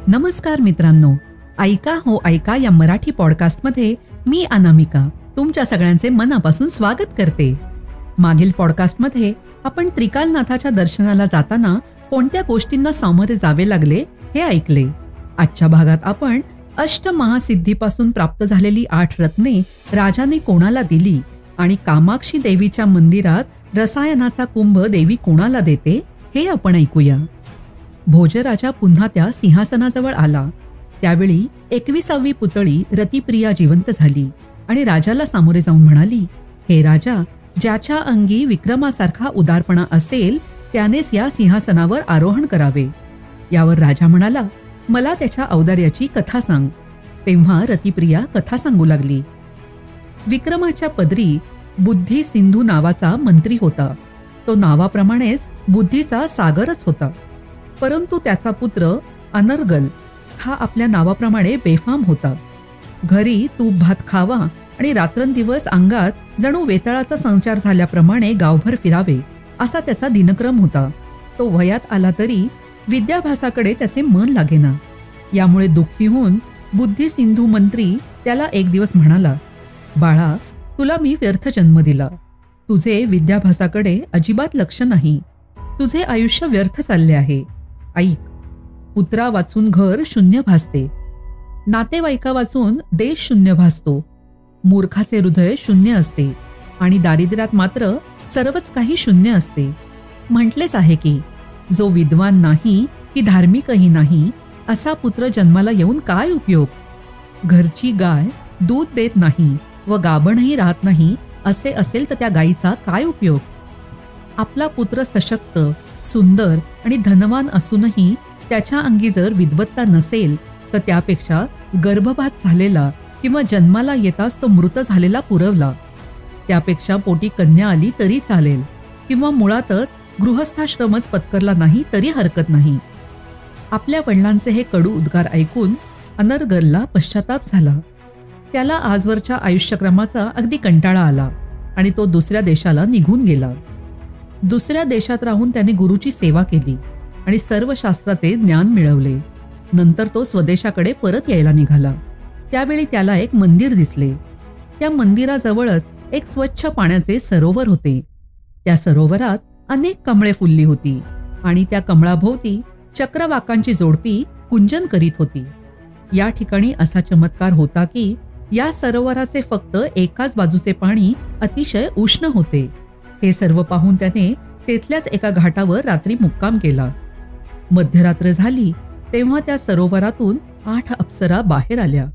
नमस्कार मित्रांनो, ऐका हो ऐका या मराठी पॉडकास्टमध्ये मी अनामिका तुमच्या सगळ्यांचे मनापासून स्वागत करते. मागील पॉडकास्टमध्ये आपण त्रिकालनाथाच्या दर्शनाला जाताना कोणत्या गोष्टींना सामोरे जावे लागले हे ऐकले. आजच्या भागात आपण अष्टमहासिद्धीपासून प्राप्त झालेली 8 रत्ने राजाने कोणाला दिली आणि कामाक्षी देवीच्या मंदिरात रसायनाचा कुंभ देवी कोणाला देते हे आपण ऐकूया. भोजराजा पुन्हा त्या सिंहासनाजवळ आला. त्यावेळी 21वी पुतळी रतिप्रिया जिवंत झाली आणि राजाला सामोरे जाऊन म्हणाली, हे राजा, ज्याच्या अंगी विक्रमासारखा उदारपणा असेल त्यानेच या सिंहासनावर आरोहण करावे. यावर राजा म्हणाला, मला त्याच्या औदार्याची कथा सांग. तेव्हा रतिप्रिया कथा सांगू लागली. विक्रमाच्या पदरी बुद्धी सिंधू नावाचा मंत्री होता. तो नावाप्रमाणेच बुद्धीचा सागरच होता. परंतु त्याचा पुत्र अनर्गल हा आपल्या नावाप्रमाणे बेफाम होता. घरी तूप भात खावा आणि रात्रंदिवस अंगात जणू वेताळाचा संचार झाल्याप्रमाणे गावभर फिरावे असा त्याचा दिनक्रम होता. तो वयात आला तरी विद्याभ्यासाकडे त्याचे मन लागेना. यामुळे दुःखी होऊन बुद्धी सिंधू मंत्री त्याला एक दिवस म्हणाला, बाळा, तुला मी व्यर्थ जन्म दिला. तुझे विद्याभ्यासाकडे अजिबात लक्ष नाही. तुझे आयुष्य व्यर्थ चालले आहे. ऐक, पुत्रा वाचून घर शून्य भासते, नातेवाईका वाचून देश शून्य भासतो, मूर्खाचे हृदय शून्य असते आणि दारिद्र्यात मात्र सर्वच काही शून्य असते. म्हटलेच आहे की, जो विद्वान नाही की धार्मिकही नाही असा पुत्र जन्माला येऊन काय उपयोग. घरची गाय दूध देत नाही व गाभणही राहत नाही असे असेल तर त्या गायीचा काय उपयोग. आपला पुत्र सशक्त, सुंदर आणि धनवान असूनही त्याच्या अंगी जर विद्वत्ता नसेल तर त्यापेक्षा गर्भपात झालेला किंवा जन्माला येताच तो मृत झालेला पुरवला. त्यापेक्षा पोटी कन्या आली तरी चालेल किंवा मुळातच गृहस्थाश्रमच पत्करला नाही तरी हरकत नाही. आपल्या वडिलांचे हे कडू उद्गार ऐकून अनर्गलला पश्चाताप झाला. त्याला आजवरच्या आयुष्यक्रमाचा अगदी कंटाळा आला आणि तो दुसऱ्या देशाला निघून गेला. दुसऱ्या देशात राहून त्याने गुरुची सेवा केली आणि सर्व शास्त्राचे ज्ञान मिळवले. नंतर तो स्वदेशाकडे परत यायला निघाला. त्यावेळी त्याला एक मंदिर दिसले. त्या मंदिराजवळच एक स्वच्छ पाण्याचे सरोवर होते. त्या सरोवरात अनेक कमळे फुलली होती आणि त्या कमळाभोवती चक्रवाकांची जोडपी कुंजन करीत होती. या ठिकाणी असा चमत्कार होता की या सरोवराचे फक्त एकाच बाजूचे पाणी अतिशय उष्ण होते. हे सर्व पाहून त्याने तेथल्याच एका घाटावर रात्री मुक्काम केला. मध्यरात्र झाली तेव्हा त्या सरोवरातून 8 अप्सरा बाहेर आल्या.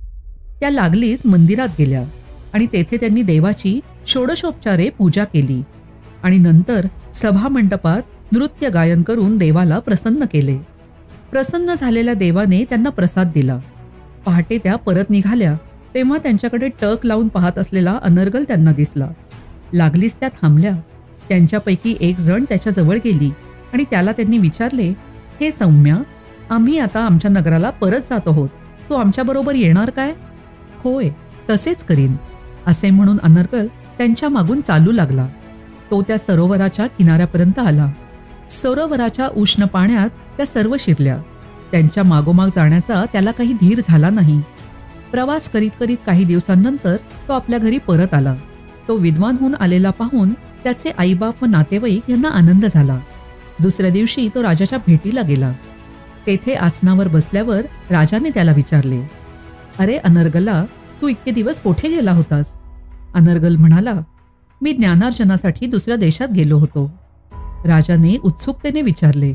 त्या लागलीच मंदिरात गेल्या आणि तेथे त्यांनी देवाची षोडशोपचारे पूजा केली आणि नंतर सभामंडपात नृत्य गायन करून देवाला प्रसन्न केले. प्रसन्न झालेल्या देवाने त्यांना प्रसाद दिला. पहाटे त्या परत निघाल्या तेव्हा त्यांच्याकडे टक लावून पाहत असलेला अनर्गल त्यांना दिसला. लागलीच त्या थांबल्या. त्यांच्यापैकी एक जण त्याच्याजवळ गेली आणि त्याला त्यांनी विचारले, हे सौम्या, आम्ही आता आमच्या नगराला परत जात आहोत. तू आमच्याबरोबर येणार काय? होय, तसेच करीन, असे म्हणून अनर्गल त्यांच्या मागून चालू लागला. तो त्या सरोवराच्या किनाऱ्यापर्यंत आला. सरोवराच्या उष्ण पाण्यात त्या सर्व शिरल्या. त्यांच्या मागोमाग जाण्याचा त्याला काही धीर झाला नाही. प्रवास करीत करीत काही दिवसांनंतर तो आपल्या घरी परत आला. तो विद्वान होऊन आलेला पाहून त्याचे आईबाप व नातेवाईक यांना आनंद झाला. दुसऱ्या दिवशी तो राजाच्या भेटीला गेला. तेथे आसनावर बसल्यावर राजाने त्याला विचारले, अरे अनर्गला, तू इतके दिवस कोठे गेला होतास? अनर्गल म्हणाला, मी ज्ञानार्जनासाठी दुसऱ्या देशात गेलो होतो. राजाने उत्सुकतेने विचारले,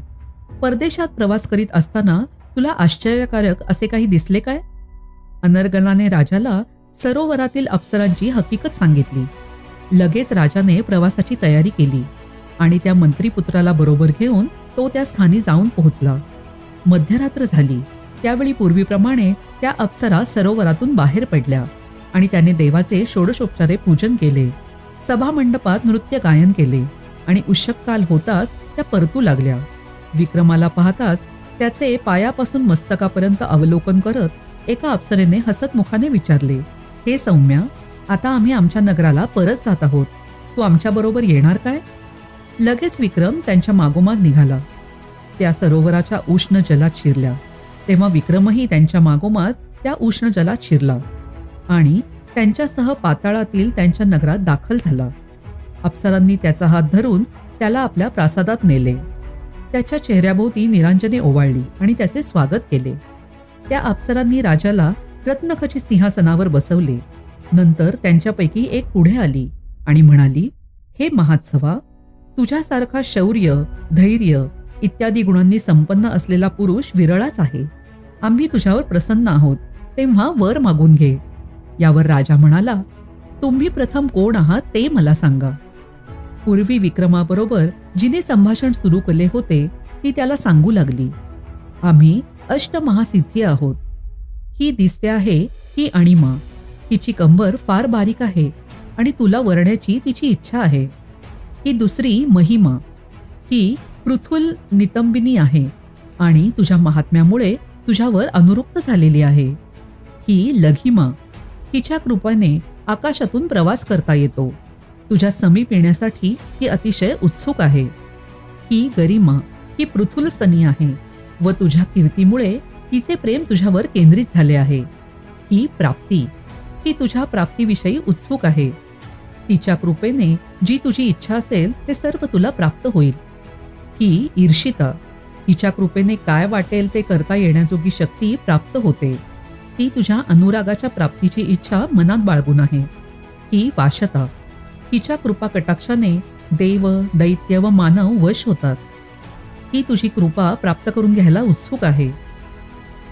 परदेशात प्रवास करीत असताना तुला आश्चर्यकारक असे काही दिसले काय? अनर्गलाने राजाला सरोवरातील अप्सरांची हकीकत सांगितली. लगेच राजाने प्रवासाची तयारी केली आणि त्या मंत्रीपुत्राला बरोबर घेऊन तो त्या स्थानी जाऊन पोहोचला. मध्यरात्र झाली. त्यावेळी पूर्वीप्रमाणे त्या अप्सरा सरोवरातून बाहेर पडल्या आणि त्याने देवाचे षोडशोपचारे पूजन केले. सभामंडपात नृत्य गायन केले आणि उषक्काल होताच त्या परतू लागल्या. विक्रमाला पाहताच त्याचे पायापासून मस्तकापर्यंत अवलोकन करत एका अप्सरेने हसत मुखाने विचारले, हे सौम्या, आता आम्ही आमच्या नगराला परत जात आहोत. तू आमच्याबरोबर येणार काय? लगेच विक्रम त्यांच्या मागोमाग निघाला. त्या सरोवराच्या उष्ण जलात शिरल्या. तेव्हा विक्रमही त्यांच्या मागोमाग त्या उष्ण जलात शिरला आणि त्यांच्यासह पाताळातील त्यांच्या नगरात दाखल झाला. अप्सरांनी त्याचा हात धरून त्याला आपल्या प्रासादात नेले. त्याच्या चेहऱ्याभोवती निरांजने ओवाळली आणि त्याचे स्वागत केले. त्या अप्सरांनी राजाला रत्नखचित सिंहासनावर बसवले. नंतर त्यांच्यापैकी एक पुढे आली आणि म्हणाली, हे महात्सवा, तुझ्यासारखा शौर्य, धैर्य इत्यादी गुणांनी संपन्न असलेला पुरुष विरळाच आहे. आम्ही तुझ्यावर प्रसन्न आहोत, तेव्हा वर मागून घे. यावर राजा म्हणाला, तुम्ही प्रथम कोण आहात ते मला सांगा. पूर्वी विक्रमाबरोबर जिने संभाषण सुरू केले होते ती त्याला सांगू लागली, आम्ही अष्टमहासिद्धी आहोत. ही दिसते आहे ही अणिमा. हिची कंबर फार बारीक आहे आणि तुला वरण्याची तिची इच्छा आहे. ही दुसरी महिमा. ही पृथुल नितंबिनी आहे आणि तुझ्या महात्म्यामुळे तुझ्यावर अनुरुक्त झालेली आहे. ही लघिमा. हिच्या कृपेने आकाशातून प्रवास करता येतो. तुझ्या समीप येण्यासाठी ही अतिशय उत्सुक आहे. ही गरिमा. ही पृथुल स्तनी आहे व तुझ्या कीर्तीमुळे तिचे प्रेम तुझ्यावर केंद्रित झाले आहे. ही प्राप्ती. ही तुझ्या प्राप्तीविषयी उत्सुक आहे. तिच्या कृपेने जी तुझी इच्छा असेल ते सर्व तुला प्राप्त होईल. ही ईर्षिता. तिच्या कृपेने काय वाटेल ते करता येण्याजोगी शक्ती प्राप्त होते. ती तुझ्या अनुरागाच्या प्राप्तीची इच्छा मनात बाळगून आहे. ही वाशता. हिच्या कृपा कटाक्षाने देव, दैत्य व मानव वश होतात. ती तुझी कृपा प्राप्त करून घ्यायला उत्सुक आहे.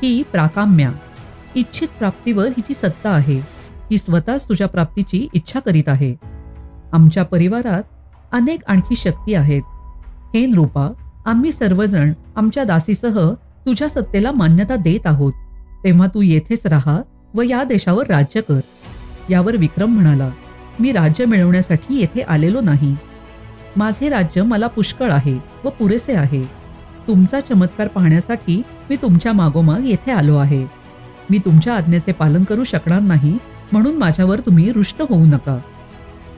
ही प्राकाम्या. इच्छित प्राप्तीवर हिची सत्ता आहे. ही स्वतःच तुझ्या प्राप्तीची इच्छा करीत आहे. आमच्या परिवारात अनेक आणखी शक्ती आहेत. हे नृपा, आम्ही सर्वजण आमच्या दासीसह तुझ्या सत्तेला मान्यता देत आहोत. तेव्हा तू येथेच राहा व या देशावर राज्य कर. यावर विक्रम म्हणाला, मी राज्य मिळवण्यासाठी येथे आलेलो नाही. माझे राज्य मला पुष्कळ आहे व पुरेसे आहे. तुमचा चमत्कार पाहण्यासाठी मी तुमच्या मागोमाग येथे आलो आहे. मी तुमच्या आज्ञेचे पालन करू शकणार नाही, म्हणून माझ्यावर तुम्ही रुष्ट होऊ नका.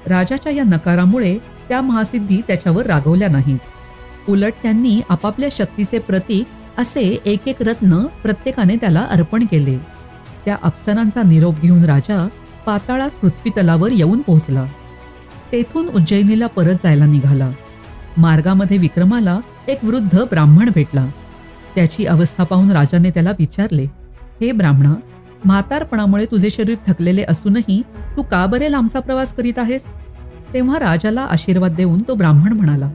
राजाच्या या नकारामुळे त्या महासिद्धी त्याच्यावर रागवल्या नाहीत. उलट त्यांनी आपापल्या शक्तीचे प्रतीक असे एक एक रत्न प्रत्येकाने त्याला अर्पण केले. त्या अप्सरांचा निरोप घेऊन राजा पाताळात पृथ्वीतलावर येऊन पोहोचला. तेथून उज्जैनीला परत जायला निघाला. मार्गामध्ये विक्रमाला एक वृद्ध ब्राह्मण भेटला. त्याची अवस्था पाहून राजाने त्याला विचारले, हे ब्राह्मणा, म्हातारपणामुळे तुझे शरीर थकलेले असूनही तू का बरे लांबचा प्रवास करीत आहेस? तेव्हा राजाला आशीर्वाद देऊन तो ब्राह्मण म्हणाला,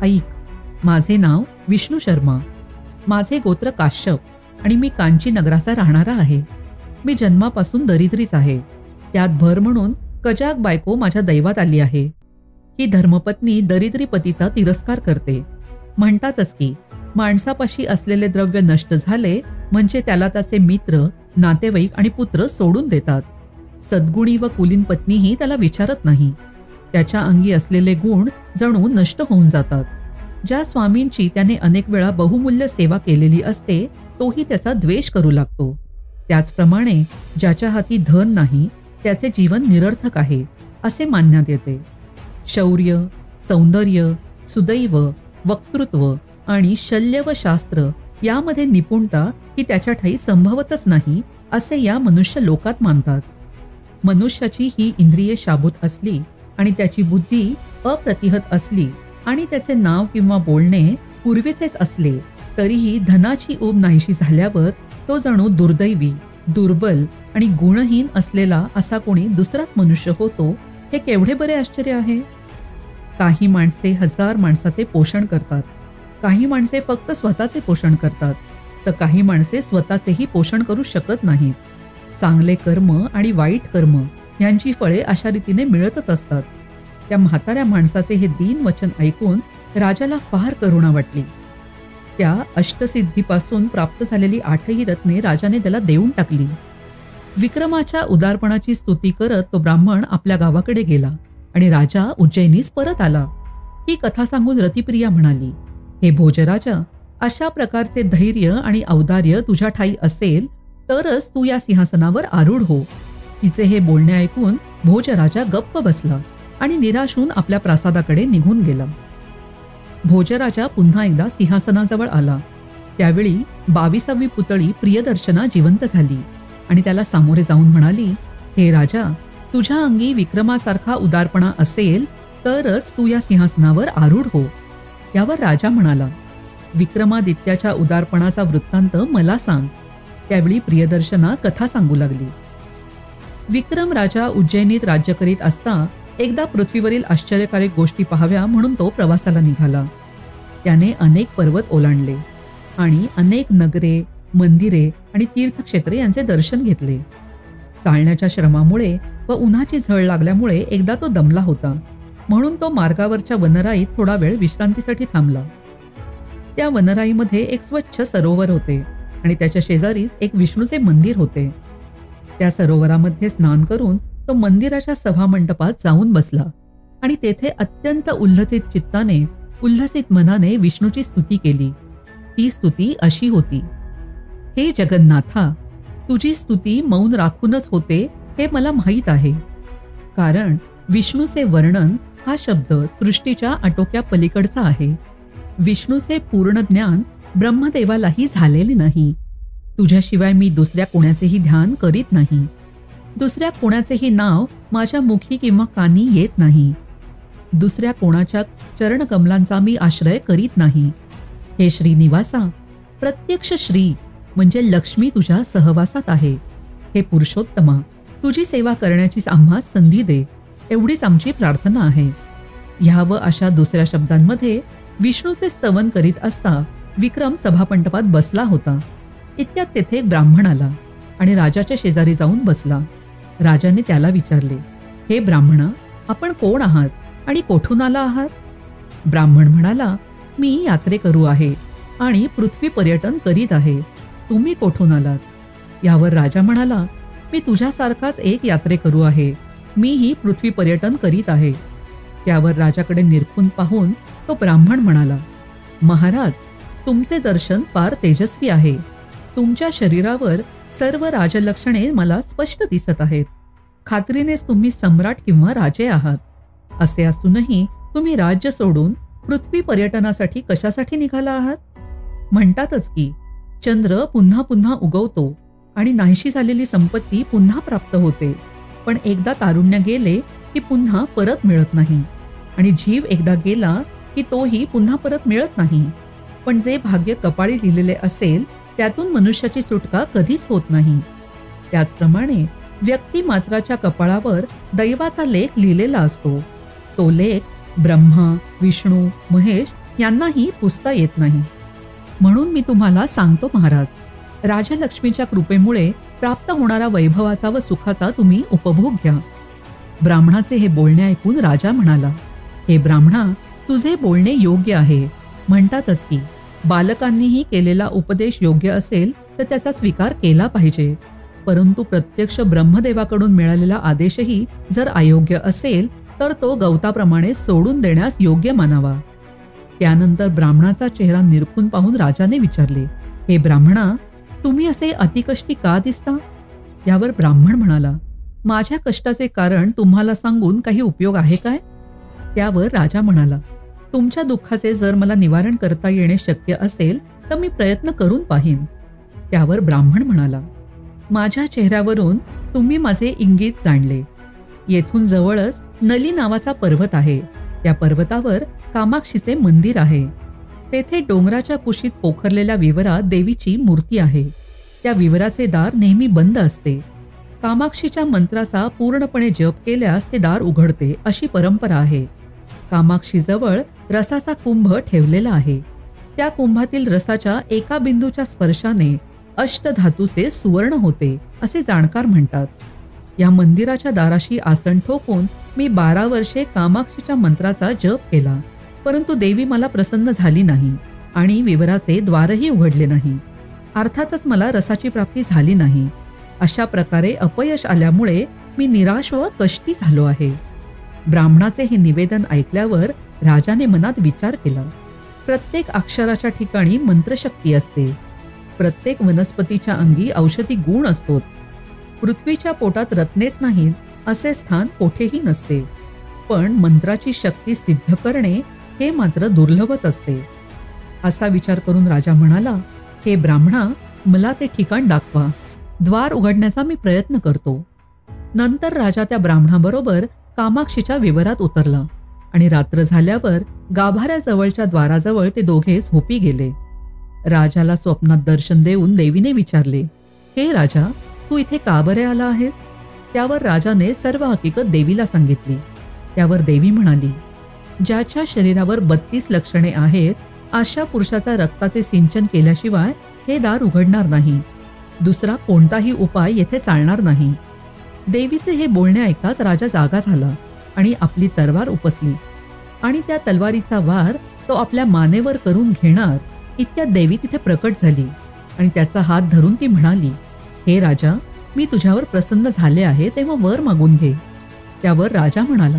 ऐक, माझे नाव विष्णू शर्मा. माझे गोत्र काश्यप आणि मी कांची नगराचा राहणारा आहे. मी जन्मापासून दरिद्रीच आहे. त्यात भर म्हणून कजाक बायको माझ्या दैवात आली आहे. ही धर्मपत्नी दरिद्री पतीचा तिरस्कार करते. म्हणतातच की माणसापाशी असलेले द्रव्य नष्ट झाले म्हणजे त्याला त्याचे मित्र, नातेवाईक आणि पुत्र सोडून देतात. सद्गुणी व कुलीन पत्नीही त्याला विचारत नाही. त्याच्या अंगी असलेले गुण जणू नष्ट होऊन जातात. ज्या स्वामींची त्याने अनेक वेळा बहुमूल्य सेवा केलेली असते तोही त्याचा द्वेष करू लागतो. त्याचप्रमाणे ज्याच्या हाती धन नाही त्याचे जीवन निरर्थक आहे असे मानण्यात येते. शौर्य, सौंदर्य, सुदैव, वक्तृत्व आणि शल्य व शास्त्र यामध्ये निपुणता ही त्याच्या ठायी संभवतच नाही असे या मनुष्य लोकात मानतात. मनुष्याची ही इंद्रिये शाबूत असली आणि त्याची बुद्धी अप्रतिहत असली आणि त्याचे नाव किंवा बोलणे पूर्वीचेच असले तरीही धनाची ऊब नाहीशी झाल्यावर तो जणू दुर्दैवी, दुर्बल आणि गुणहीन असलेला असा कोणी दुसराच मनुष्य होतो, हे केवढे बरे आश्चर्य आहे. काही माणसे 1000 माणसाचे पोषण करतात. काही माणसे फक्त स्वतःचे पोषण करतात तर काही माणसे स्वतःचेही पोषण करू शकत नाहीत. चांगले कर्म आणि वाईट कर्म यांची फळे अशा रीतीने मिळतच असतात. त्या म्हाताऱ्या माणसाचे हे दीन वचन ऐकून राजाला फार करुणा वाटली. त्या अष्टसिद्धीपासून प्राप्त झालेली 8ही रत्ने राजाने त्याला देऊन टाकली. विक्रमाच्या उदारपणाची स्तुती करत तो ब्राह्मण आपल्या गावाकडे गेला आणि राजा उज्जैनीस परत आला. ही कथा सांगून रतिप्रिया म्हणाली, हे भोजराजा, अशा प्रकारचे धैर्य आणि औदार्य तुझ्या ठायी असेल तरच तू या सिंहासनावर आरूढ हो. तिचे हे बोलणे ऐकून भोजराजा गप्प बसला आणि निराश होऊन आपल्या प्रासादाकडे निघून गेला. भोजराजा पुन्हा एकदा सिंहासनाजवळ आला. त्यावेळी 22वी पुतळी प्रियदर्शना जिवंत झाली आणि त्याला सामोरे जाऊन म्हणाली, हे राजा, तुझ्या अंगी विक्रमासारखा उदारपणा असेल तरच तू या सिंहासनावर आरूढ हो. यावर राजा म्हणाला, विक्रमादित्याच्या उदारपणाचा वृत्तांत मला सांग. त्यावेळी प्रियदर्शना कथा सांगू लागली. विक्रम राजा उज्जैनीत राज्य करीत असता एकदा पृथ्वीवरील आश्चर्यकारक गोष्टी पाहाव्या म्हणून तो प्रवासाला निघाला. त्याने अनेक पर्वत ओलांडले आणि अनेक नगरे, मंदिरे आणि तीर्थक्षेत्रे यांचे दर्शन घेतले. चालण्याच्या श्रमामुळे व उन्हाची झळ लागल्यामुळे एकदा तो दमला होता, म्हणून तो मार्गावरच्या वनराईत थोडा वेळ विश्रांतीसाठी थांबला. त्या वनराईमध्ये एक स्वच्छ सरोवर होते आणि त्याच्या शेजारीच एक विष्णूचे मंदिर होते. त्या सरोवरामध्ये स्नान करून तो मंदिराच्या सभामंडपात जाऊन बसला आणि तेथे अत्यंत उल्हसित चित्ताने, उल्हसित मनाने विष्णूची स्तुती केली. ती स्तुती अशी होती, हे जगन्नाथा, तुझी स्तुती मौन राखूनच होते हे मला माहीत आहे. कारण विष्णूचे वर्णन हा शब्द सृष्टीच्या आटोक्या पलीकडचा आहे. विष्णूचे पूर्ण ज्ञान ब्रह्मदेवालाही झालेले नाही. तुझ्याशिवाय मी दुसऱ्या कोणाचेही ध्यान करीत नाही. दुसऱ्या कोणाचेही नाव माझ्या मुखी किंवा कानी येत नाही. दुसऱ्या कोणाच्या चरणकमलांचा मी आश्रय करीत नाही. हे श्रीनिवासा, प्रत्यक्ष श्री म्हणजे लक्ष्मी तुझ्या सहवासात आहे. हे पुरुषोत्तमा, तुझी सेवा करण्याची आम्हास संधी दे, एवढीच आमची प्रार्थना आहे. ह्या व अशा दुसऱ्या शब्दांमध्ये विष्णूचे स्तवन करीत असता विक्रम सभामंडपात बसला होता. इतक्यात तेथे एक ब्राह्मण आला आणि राजाच्या शेजारी जाऊन बसला. राजाने त्याला विचारले, हे ब्राह्मणा, आपण कोण आहात आणि कोठून आला आहात? ब्राह्मण म्हणाला, मी यात्रेकरू आहे आणि पृथ्वी पर्यटन करीत आहे. तुम्ही कोठून आलात? यावर राजा म्हणाला, मी तुझ्यासारखाच एक यात्रेकरू आहे. मीही पृथ्वी पर्यटन करीत आहे. त्यावर राजाकडे निरखून पाहून तो ब्राह्मण म्हणाला, महाराज, तुमचे दर्शन फार तेजस्वी आहे. तुमच्या शरीरावर सर्व राजलक्षणे मला स्पष्ट दिसत आहेत. खात्रीनेच तुम्ही सम्राट किंवा राजे आहात. असे असूनही तुम्ही राज्य सोडून पृथ्वी पर्यटनासाठी कशासाठी निघाला आहात? म्हणतातच की चंद्र पुन्हा पुन्हा उगवतो आणि नाहीशी झालेली संपत्ती पुन्हा प्राप्त होते, पण एकदा तारुण्य गेले की पुन्हा परत मिळत नाही, आणि जीव एकदा गेला की तोही पुन्हा परत मिळत नाही. पण जे भाग्य कपाळी लिहिलेले असेल त्यातून मनुष्याची सुटका कधीच होत नाही. त्याचप्रमाणे व्यक्तिमात्राच्या कपाळावर दैवाचा लेख लिहिलेला असतो. तो लेख ब्रह्मा, विष्णू, महेश यांनाही पुसता येत नाही. म्हणून मी तुम्हाला सांगतो महाराज, राजलक्ष्मीच्या कृपेमुळे प्राप्त होणारा वैभवाचा व सुखाचा तुम्ही उपभोग घ्या. ब्राह्मणाचे हे बोलणे ऐकून राजा म्हणाला, हे ब्राह्मणा, तुझे बोलणे योग्य आहे. म्हणतातच की बालकांनीही केलेला उपदेश योग्य असेल तर त्याचा स्वीकार केला पाहिजे, परंतु प्रत्यक्ष ब्रह्मदेवाकडून मिळालेला आदेशही जर अयोग्य असेल तर तो गवताप्रमाणे सोडून देण्यास योग्य मानावा. त्यानंतर ब्राह्मणाचा चेहरा निरखून पाहून राजाने विचारले, हे ब्राह्मणा, तुम्ही असे अतिकष्टी का दिसता? यावर ब्राह्मण म्हणाला, माझ्या कष्टाचे कारण तुम्हाला सांगून काही उपयोग आहे काय? त्यावर राजा म्हणाला, तुमच्या दुःखाचे जर मला निवारण करता येणे शक्य असेल तर मी प्रयत्न करून पाहीन. त्यावर ब्राह्मण म्हणाला, माझ्या चेहऱ्यावरून तुम्ही माझे इंगित जाणले. येथून जवळच नली नावाचा पर्वत आहे. त्या पर्वतावर कामाक्षीचे मंदिर आहे. तेथे डोंगराच्या कुशीत पोखरलेल्या विवरात देवीची मूर्ती आहे. त्या विवराचे दार नेहमी बंद असते. कामाक्षीच्या मंत्राचा पूर्णपणे जप केल्यास ते दार उघडते अशी परंपरा आहे. कामाक्षीजवळ रसाचा कुंभ ठेवलेला आहे. त्या कुंभातील रसाच्या एका बिंदूच्या स्पर्शाने अष्टधातूचे सुवर्ण होते असे जाणकार म्हणतात. या मंदिराच्या दाराशी आसन ठोकून मी 12 वर्षे कामाक्षीच्या मंत्राचा जप केला, परंतु देवी मला प्रसन्न झाली नाही आणि विवराचे द्वारही उघडले नाही. अर्थातच मला रसाची प्राप्ती झाली नाही. अशा प्रकारे अपयश आल्यामुळे मी निराश व कष्टी झालो आहे. ब्राह्मणाचे हे निवेदन ऐकल्यावर राजाने मनात विचार केला. प्रत्येक अक्षराच्या ठिकाणी मंत्रशक्ती असते. प्रत्येक वनस्पतीच्या अंगी औषधी गुण असतोच. पृथ्वीच्या पोटात रत्नेच नाहीत असे स्थान कोठेही नसते. पण मंत्राची शक्ती सिद्ध करणे हे मात्र दुर्लभच असते. असा विचार करून राजा म्हणाला, हे ब्राह्मणा, मला ते ठिकाण दाखवा. द्वार उघडण्याचा मी प्रयत्न करतो. नंतर राजा त्या ब्राह्मणाबरोबर कामाक्षीच्या विवरात उतरला आणि रात्र झाल्यावर गाभाऱ्याजवळच्या द्वाराजवळ ते दोघे झोपी गेले. राजाला स्वप्नात दर्शन देऊन देवीने विचारले, हे राजा, तू इथे का बरे आला आहेस? त्यावर राजाने सर्व हकीकत देवीला सांगितली. त्यावर देवी म्हणाली, ज्याच्या शरीरावर 32 लक्षणे आहेत, अशा पुरुषाचा रक्ताचे सिंचन केल्याशिवाय हे दार उघडणार नाही. दुसरा कोणताही उपाय येथे चालणार नाही. देवीचे हे बोलणे ऐकताच राजा जागा झाला आणि आपली तलवार उपसली आणि त्या तलवारीचा वार तो आपल्या मानेवर करून घेणार इतक्यात देवी तिथे प्रकट झाली आणि त्याचा हात धरून ती म्हणाली, हे राजा, मी तुझ्यावर प्रसन्न झाले आहे, तेव्हा वर मागून घे. त्यावर राजा म्हणाला,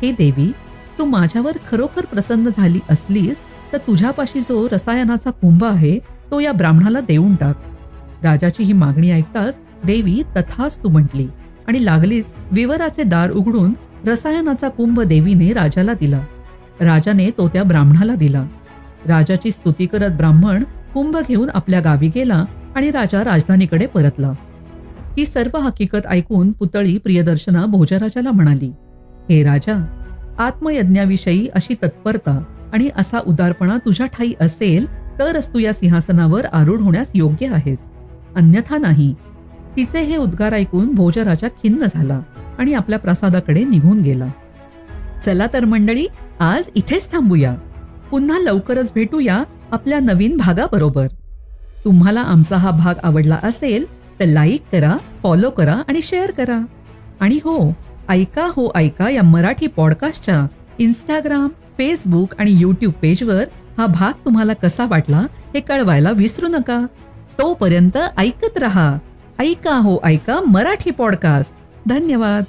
हे देवी, तू माझ्यावर खरोखर प्रसन्न झाली असलीस तर तुझ्यापाशी जो रसायनाचा कुंभ आहे तो या ब्राह्मणाला देऊन टाक. राजाची ही मागणी ऐकताच देवी तथास्तु म्हटली आणि लागलीच विवराचे दार उघडून रसायनाचा कुंभ देवीने राजाला दिला. राजाने तो त्या ब्राह्मणाला दिला. राजाची स्तुती करत ब्राह्मण कुंभ घेऊन आपल्या गावी गेला आणि राजा राजधानीकडे परतला. ही सर्व हकीकत ऐकून पुतळी प्रियदर्शना भोजराजाला म्हणाली, हे राजा, आत्मयज्ञाविषयी अशी तत्परता आणि असा उदारपणा तुझ्या ठाई असेल तरच तू या सिंहासनावर आरूढ होण्यास योग्य आहेस, अन्यथा नाही. तिचे हे उद्गार ऐकून भोजराजा खिन्न झाला आणि आपल्या प्रासादाकडे निघून गेला. चला तर मंडळी, आज इथेच थांबूया. पुन्हा लवकरच भेटूया आपल्या नवीन भागाबरोबर. तुम्हाला आमचा हा भाग आवडला असेल तर लाईक करा, फॉलो करा आणि शेअर करा. आणि हो, ऐका या मराठी पॉडकास्टच्या इंस्टाग्राम, फेसबुक आणि यूट्यूब पेजवर हा भाग तुम्हाला कसा वाटला हे कळवायला विसरू नका. तोपर्यंत ऐकत रहा. ऐका मराठी पॉडकास्ट. धन्यवाद.